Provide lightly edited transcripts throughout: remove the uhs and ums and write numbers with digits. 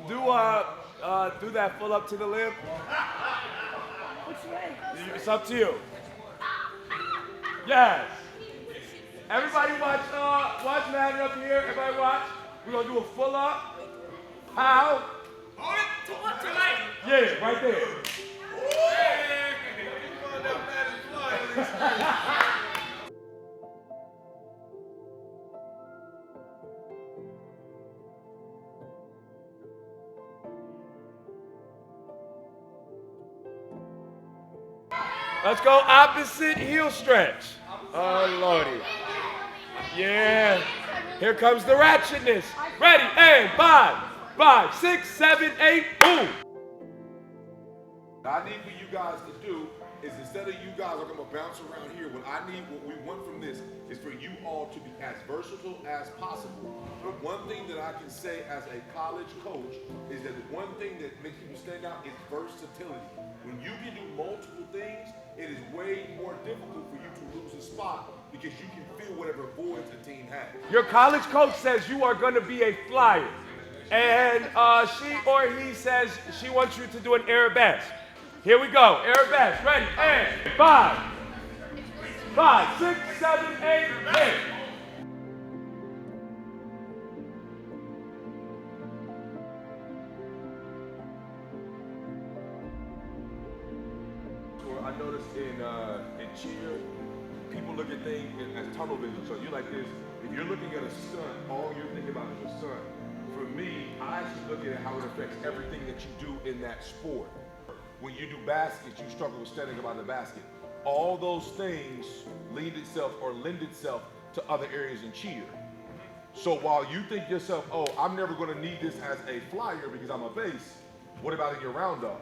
Do that full up to the limb. Which way? It's up to you. Yes. Everybody watch Madden up here. Everybody watch. We're gonna do a full up. How? Hold it. To what? To right. Yeah, right there. Let's go opposite heel stretch. Oh, Lordy. Yeah. Here comes the ratchetness. Ready, and 5, 6, 7, 8, boom. What I need for you guys to do is instead of you guys are gonna bounce around here, what we want from this is for you all to be as versatile as possible. But one thing that I can say as a college coach is that the one thing that makes people stand out is versatility. When you can do multiple things, it is way more difficult for you to lose a spot because you can feel whatever voids the team has. Your college coach says you are going to be a flyer. And she or he says she wants you to do an arabesque. Here we go. Arabesque. Ready? And 5, 6, 7, 8, 8. I noticed in cheer, people look at things as tunnel vision. So you're like this. If you're looking at a sun, all you're thinking about is the sun. For me, I actually look at how it affects everything that you do in that sport. When you do baskets, you struggle with standing by the basket. All those things lend itself to other areas in cheer. So while you think to yourself, oh, I'm never going to need this as a flyer because I'm a base, what about in your round off?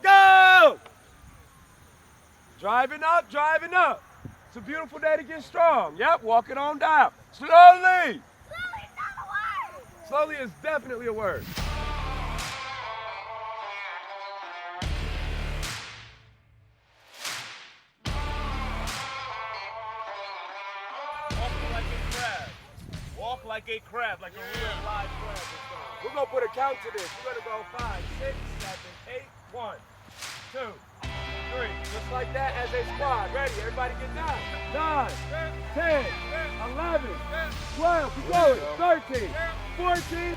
Go! Driving up, driving up. It's a beautiful day to get strong. Yep, walk it on down. Slowly. Slowly is not a word. Slowly is definitely a word. Walk like a crab, like a real live crab. We're going to put a count to this. We're going to go 5, 6, 7, 8, 1, 2, 3. Just like that as a squad. Ready? Everybody get down. 9, 10, 11, 12, keep going. 13, 14.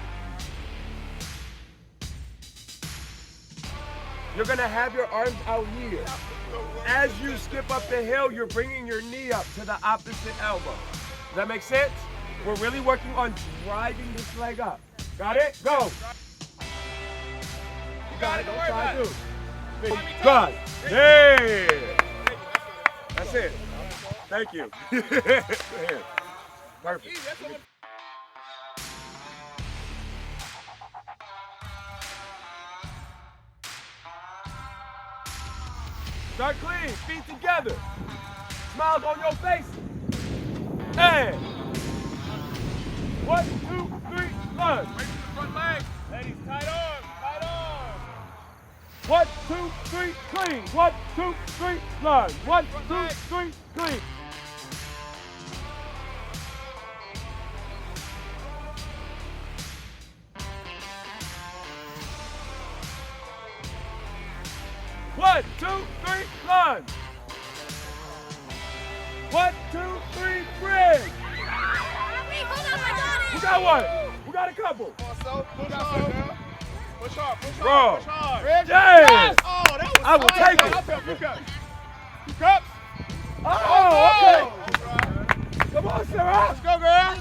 You're going to have your arms out here. As you skip up the hill, you're bringing your knee up to the opposite elbow. Does that make sense? We're really working on driving this leg up. Got it? Go. You got it. Don't try to do. Good. Hey. That's it. Thank you. Perfect. Start clean. Feet together. Smiles on your face. And 1, 2, 3, lunge. Wait for the front leg. Ladies, tight arms, tight arms. 1, 2, 3, clean. 1, 2, 3, lunge. 1, 2, 3, clean. One, 2, 3, lunge. 1, 2, 3, bridge. We got one. We got a couple. Push hard, girl. Push hard, push hard, Bro. push hard. Yes. Oh, that was I will fire. take it. Up here, few cups. Few cups. Oh, okay. Right. Come on, Sarah. Let's go, girl.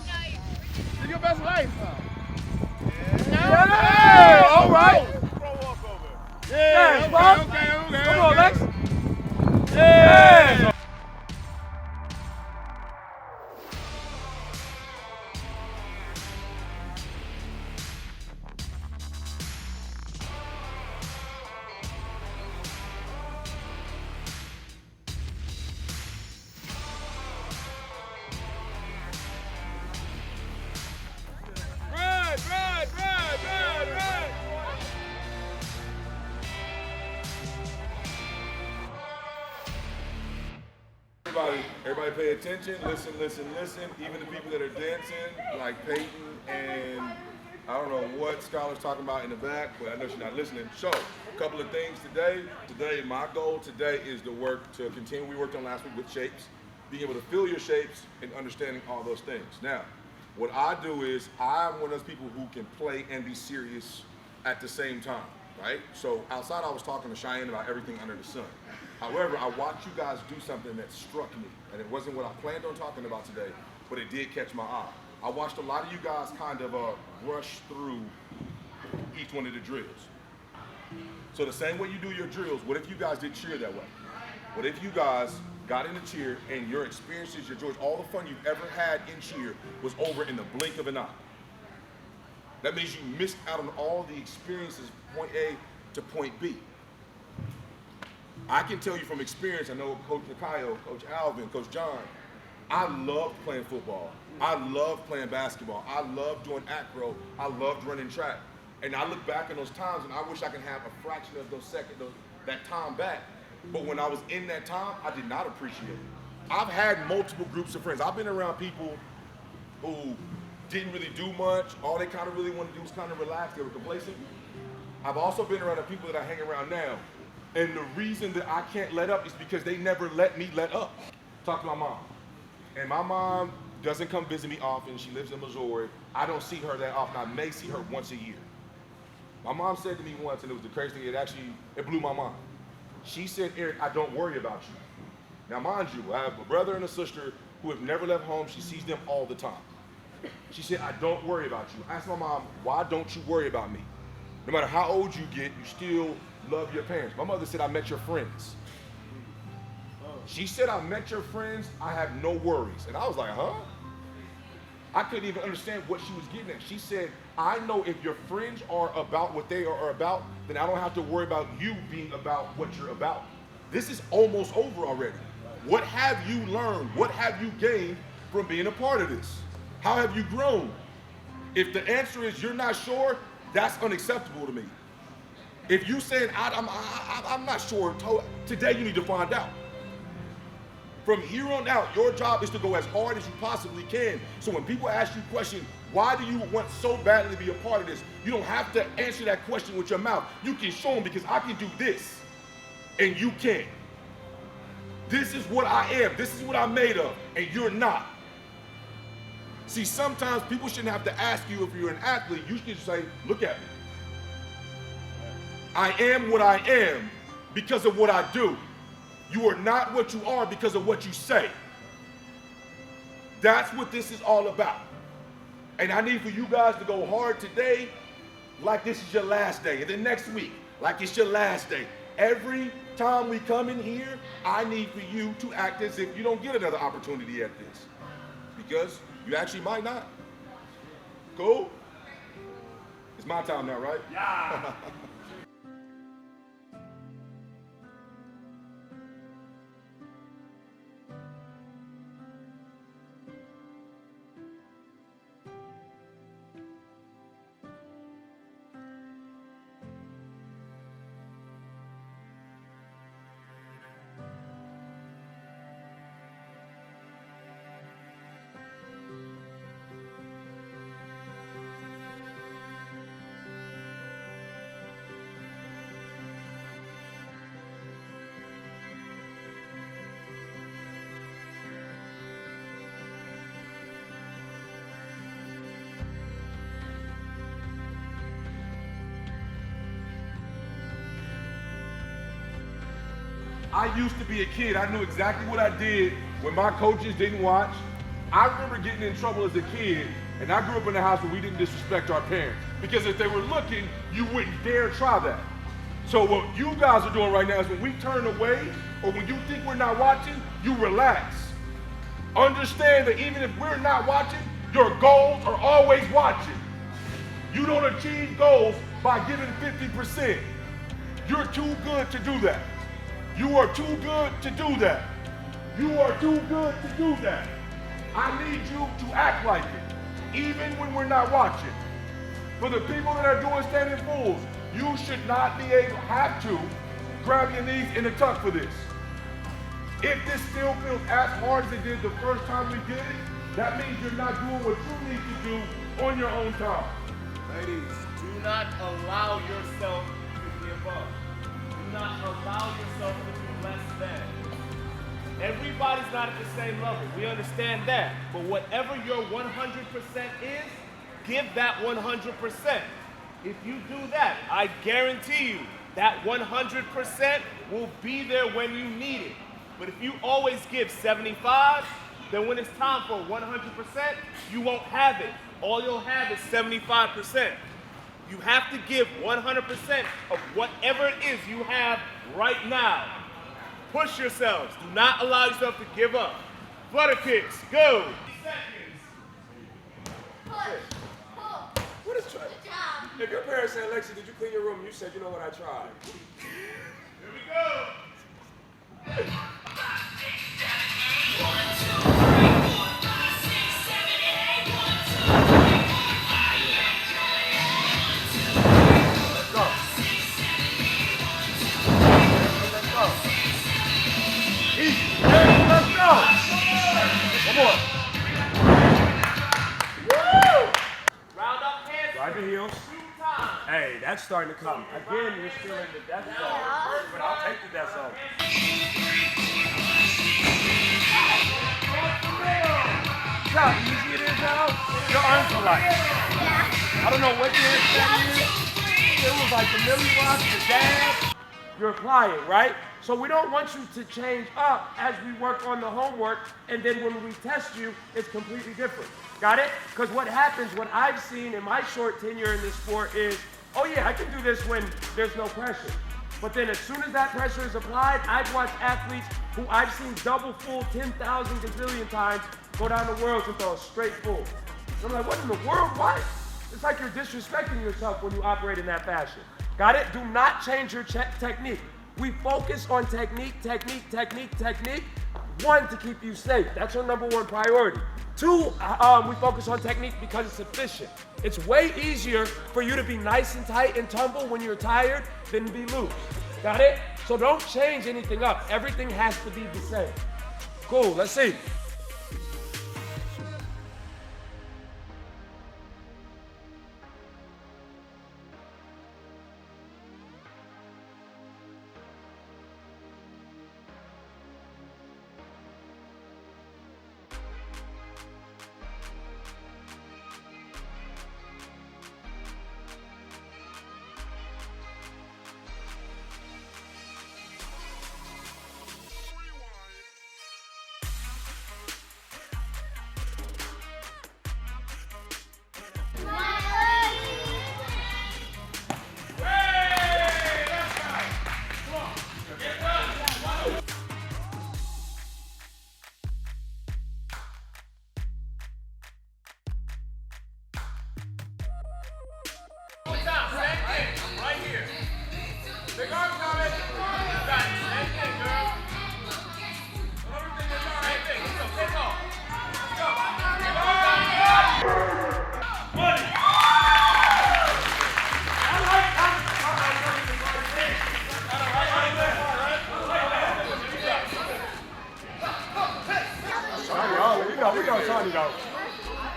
Live your best life. Yeah. All right. Pro walkover. Yes, Okay, Bob. okay. Come on, Lex. Yes. Run, run, run, run, run. Everybody pay attention, listen. Even the people that are dancing, like Peyton and I don't know what Skylar's talking about in the back, but I know she's not listening. So, a couple of things today. Today, my goal today is to continue we worked on last week with shapes, being able to feel your shapes and understanding all those things. Now, what I do is I'm one of those people who can play and be serious at the same time, right? So outside I was talking to Cheyenne about everything under the sun. However, I watched you guys do something that struck me, and it wasn't what I planned on talking about today, but it did catch my eye. I watched a lot of you guys kind of rush through each one of the drills. So the same way you do your drills, what if you guys did cheer that way? What if you guys got in the cheer and your experiences, your joys, all the fun you've ever had in cheer was over in the blink of an eye? That means you missed out on all the experiences, point A to point B. I can tell you from experience, I know Coach Nakayo, Coach Alvin, Coach John, I loved playing football. I loved playing basketball. I loved doing acro. I loved running track. And I look back in those times and I wish I could have a fraction of that time back. But when I was in that time, I did not appreciate it. I've had multiple groups of friends. I've been around people who didn't really do much. All they kind of really wanted to do was kind of relax. They were complacent. I've also been around the people that I hang around now. And the reason that I can't let up is because they never let me let up. Talk to my mom. And my mom doesn't come visit me often. She lives in Missouri. I don't see her that often. I may see her once a year. My mom said to me once, and it was the crazy thing, it blew my mind. She said, Eric, I don't worry about you. Now, mind you, I have a brother and a sister who have never left home. She sees them all the time. She said, I don't worry about you. I asked my mom, why don't you worry about me? No matter how old you get, you still love your parents. My mother said, I met your friends. She said, I met your friends, I have no worries. And I was like, huh? I couldn't even understand what she was getting at. She said, I know if your friends are about what they are about, then I don't have to worry about you being about what you're about. This is almost over already. What have you learned? What have you gained from being a part of this? How have you grown? If the answer is you're not sure, that's unacceptable to me. If you saying I'm not sure, today you need to find out. From here on out, your job is to go as hard as you possibly can. So when people ask you questions, why do you want so badly to be a part of this? You don't have to answer that question with your mouth. You can show them because I can do this, and you can't. This is what I am. This is what I'm made of, and you're not. See, sometimes people shouldn't have to ask you if you're an athlete. You should just say, look at me. I am what I am because of what I do. You are not what you are because of what you say. That's what this is all about. And I need for you guys to go hard today like this is your last day. And then next week, like it's your last day. Every time we come in here, I need for you to act as if you don't get another opportunity at this. Because you actually might not. Cool? It's my time now, right? Yeah. I used to be a kid. I knew exactly what I did when my coaches didn't watch. I remember getting in trouble as a kid, and I grew up in a house where we didn't disrespect our parents. Because if they were looking, you wouldn't dare try that. So what you guys are doing right now is when we turn away, or when you think we're not watching, you relax. Understand that even if we're not watching, your goals are always watching. You don't achieve goals by giving 50%. You're too good to do that. You are too good to do that. You are too good to do that. I need you to act like it, even when we're not watching. For the people that are doing standing fools, you should not have to grab your knees in a tuck for this. If this still feels as hard as it did the first time we did it, that means you're not doing what you need to do on your own time. Ladies, do not allow yourself to give up. Do not allow yourself to be less than. Everybody's not at the same level. We understand that. But whatever your 100% is, give that 100%. If you do that, I guarantee you that 100% will be there when you need it. But if you always give 75, then when it's time for 100%, you won't have it. All you'll have is 75%. You have to give 100% of whatever it is you have right now. Push yourselves. Do not allow yourself to give up. Flutter kicks, go. What is try? If your parents said, Lexi, did you clean your room? You said, you know what, I tried. Here we go. Ride the heels. Hey, that's starting to come. Again, you're still in the death zone. But I'll take the death zone. See how easy it is now? Your arms are light. I don't know what your headset is. It was like the Millie Rock, the dab. You're applying, right? So we don't want you to change up as we work on the homework, and then when we test you, it's completely different. Got it? Because what happens, what I've seen in my short tenure in this sport is, oh yeah, I can do this when there's no pressure. But then as soon as that pressure is applied, I've watched athletes who I've seen double full 10,000 gazillion times go down the worlds and throw a straight full. And I'm like, what in the world? Why? It's like you're disrespecting yourself when you operate in that fashion. Got it? Do not change your technique. We focus on technique, technique, technique, technique. One, to keep you safe. That's our number one priority. Two, we focus on technique because it's efficient. It's way easier for you to be nice and tight and tumble when you're tired than be loose. Got it? So don't change anything up. Everything has to be the same. Cool, let's see.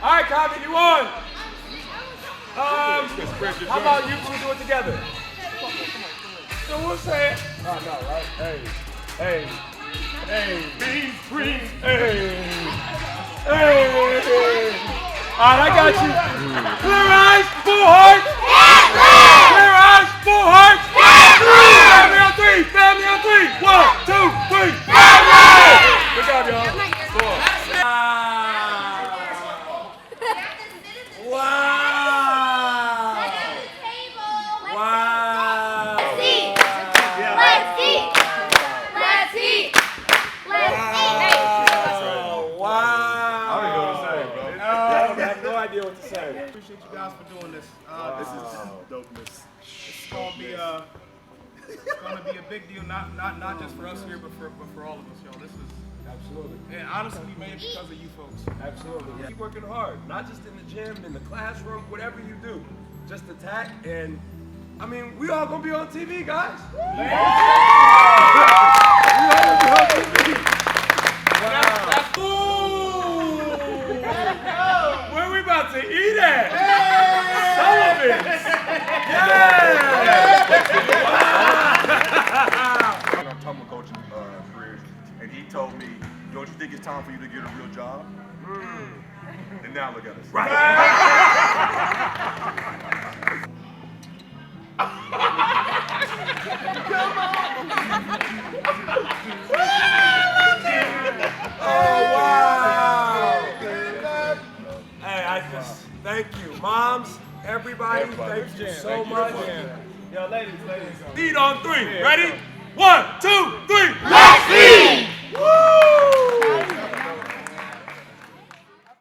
All right, Tommy, you won. How about you two do it together? So we'll say it. Oh, no, right? Hey. Beans, greens, hey. All right, I got you. Clear eyes, full heart. Clear eyes, full heart. Family on three. Family on three. 1, 2, 3. Family. Good job, y'all. Appreciate you guys for doing this. This is dopeness. It's gonna be a big deal, not just for us here, but for all of us, y'all. This is absolutely. And honestly, we made it because of you folks. Absolutely. Yeah. Keep working hard, not just in the gym, in the classroom, whatever you do. Just attack, and I mean, we all gonna be on TV, guys. Yeah. We all gonna be on TV. Owens. In our Tumble coaching careers, and he told me, "Don't you think it's time for you to get a real job?" And now look at us. Right. Oh, wow. Hey, I just thank you. Moms, everybody, thank you so much. Yo, ladies. Lead on three. Ready? 1, 2, 3.